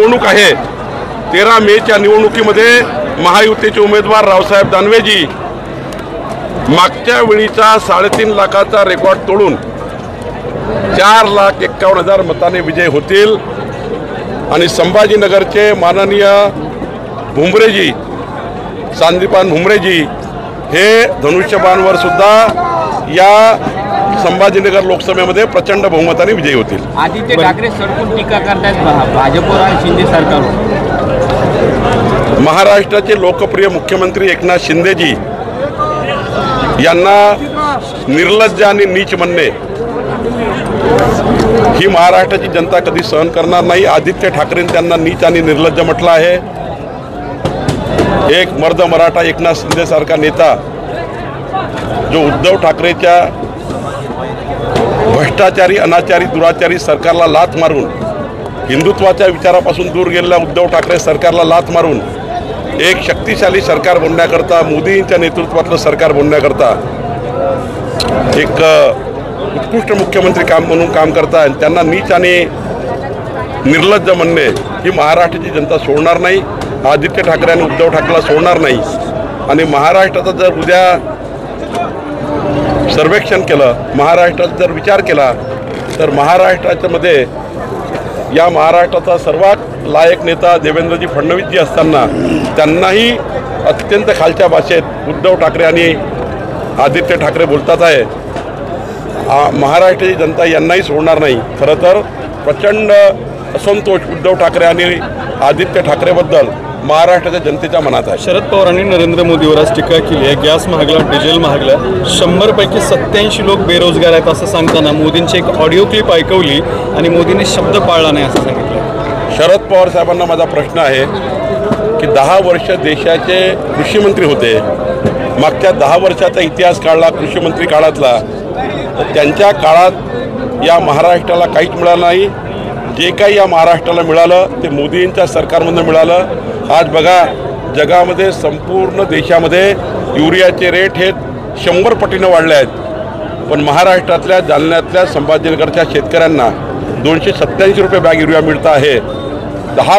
निवडणूक आहे 13 मेच्या निवडणुकीमध्ये महायुतीचे उमेदवार रावसाहेब दानवेजी मागच्या वेळीचा 3.5 लाखाचा रेकॉर्ड तोडून 4,51,000 मताने विजय होतील आणि संभाजीनगरचे माननीय भुमरेजी संदीपान भुमरेजी हे धनुष्यबाणवर सुद्धा या संभाजीनगर लोकसभेमध्ये प्रचंड बहुमताने विजयी होतील। आदित्य ठाकरे सरकून टीका करतात भाजपवर आणि शिंदे सरकारवर। महाराष्ट्राचे लोकप्रिय मुख्यमंत्री एकनाथ शिंदेजी यांना निर्लज्ज आणि नीच म्हणणे ही महाराष्ट्राची जनता कधी सहन करणार नाही। आदित्य ठाकरेंनी त्यांना नीच आणि निर्लज्ज म्हटलं आहे। एक मर्द मराठा एकनाथ शिंदे सारखा नेता जो उद्धव ठाकरेच्या भ्रष्टाचारी अनाचारी दुराचारी सरकारला लाथ मारून हिंदुत्वाच्या विचारापासून दूर गेलेल्या उद्धव ठाकरे सरकारला लाथ मारून एक शक्तिशाली सरकार बनण्याकरता मोदींच्या नेतृत्वातलं सरकार बनण्याकरता एक उत्कृष्ट मुख्यमंत्री म्हणून काम करता आणि त्यांना नीच आणि निर्लज्ज म्हणणे ही महाराष्ट्राची जनता सोडणार नाही। आदित्य ठाकरे आणि उद्धव ठाकरेला सोडणार नाही आणि महाराष्ट्राचा जर उद्या सर्वेक्षण केलं, महाराष्ट्राचा जर विचार केला तर महाराष्ट्राच्यामध्ये या महाराष्ट्राचा सर्वात लायक नेता देवेंद्रजी फडणवीसजी असताना त्यांनाही अत्यंत खालच्या भाषेत उद्धव ठाकरे आणि आदित्य ठाकरे बोलतात आहे। महाराष्ट्राची जनता यांनाही सोडणार नाही। खरं तर प्रचंड असंतोष उद्धव ठाकरे आणि आदित्य ठाकरेबद्दल महाराष्ट्राच्या जनतेच्या मनात आहे। शरद पवारांनी नरेंद्र मोदीवर आज टीका केली आहे। गॅस महागला, डिझेल महागलं, 100 पैकी 87 लोक बेरोजगार आहेत असं सांगताना मोदींची एक ऑडिओ क्लिप ऐकवली आणि मोदींनी शब्द पाळला नाही असं सांगितलं। शरद पवार साहेबांना माझा प्रश्न आहे की 10 वर्ष देशाचे कृषीमंत्री होते, मागच्या 10 वर्षाचा इतिहास काढला कृषीमंत्री काळातला, तर त्यांच्या काळात या महाराष्ट्राला काहीच मिळालं नाही। जे काही या महाराष्ट्राला मिळालं ते मोदींच्या सरकारमधून मिळालं। आज बघा जगामध्ये संपूर्ण देशामध्ये युरियाचे रेट हे 100 पटीनं वाढले आहेत, पण महाराष्ट्रातल्या जालन्यातल्या संभाजीनगरच्या शेतकऱ्यांना 287 रुपये बॅग युरिया मिळतं आहे। 10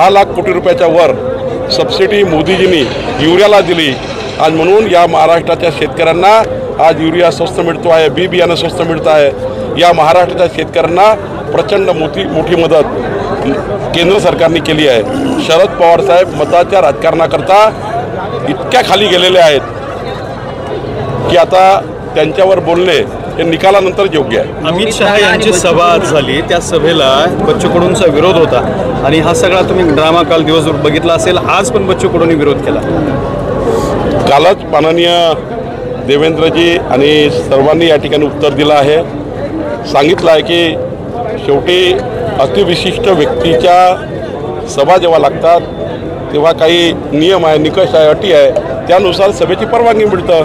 लाख कोटी रुपयाच्या वर सबसिडी मोदीजींनी युरियाला दिली आज, म्हणून या महाराष्ट्राच्या शेतकऱ्यांना आज युरिया स्वस्त मिळतो आहे, बी बियाणं स्वस्त मिळतं आहे। या महाराष्ट्राच्या शेतकऱ्यांना प्रचंड मोठी मदत केंद्र सरकारने केली आहे। शरद पवार साहेब मताच्या राजकारणाकरता इतक्या खाली गेलेले आहेत की आता त्यांच्यावर बोलणे हे निकालानंतर योग्य आहे। अमित शहा यांची सभा आज झाली, त्या सभेला बच्चू कडूंचा विरोध होता आणि हा सगळा तुम्ही ड्रामा काल दिवसभर बघितला असेल। आज पण बच्चू कडूंनी विरोध केला। कालच माननीय देवेंद्रजी आणि सर्वांनी या ठिकाणी उत्तर दिलं आहे, सांगितलं आहे की शेवटी अतिविशिष्ट व्यक्तीच्या सभा जेव्हा लागतात तेव्हा काही नियम आहे, निकष आहे, अटी आहे, त्यानुसार सभेची परवानगी मिळतं।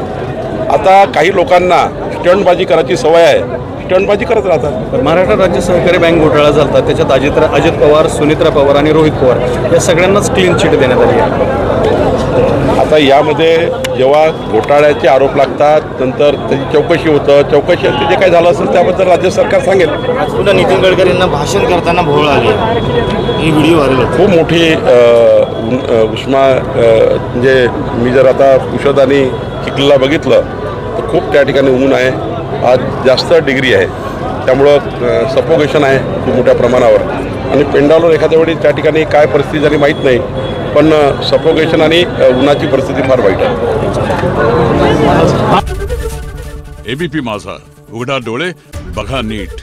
आता काही लोकांना स्टंटबाजी करायची सवय आहे, स्टंटबाजी करत राहतात। महाराष्ट्र राज्य सहकारी बँक घोटाळा झाला, त्याच्यात अजित पवार, सुनित्रा पवार आणि रोहित पवार या सगळ्यांनाच क्लीन चिट देण्यात आली आहे। आता यामध्ये जेव्हा घोटाळ्याचे आरोप लागतात नंतर त्याची चौकशी होतं, चौकशीमध्ये जे काही झालं असेल त्याबद्दल राज्य सरकार सांगेल। आज सुद्धा नितीन गडकरींना भाषण करताना भोवळ आली, ही व्हिडिओ व्हायरल होती। खूप मोठी उष्मा म्हणजे मी जर आता पुषद आणि चिखलीला बघितलं तर खूप त्या ठिकाणी ऊन आहे, आज जास्त डिग्री आहे, त्यामुळं सफोकेशन आहे खूप मोठ्या प्रमाणावर आणि पेंडावर एखाद्या वेळी त्या ठिकाणी काय परिस्थिती झाली माहीत नाही, पण सफोकेशन आणि उन्हाची परिस्थिती फार वाईट आहे। एबीपी माझा, उघडा डोळे बघा नीट।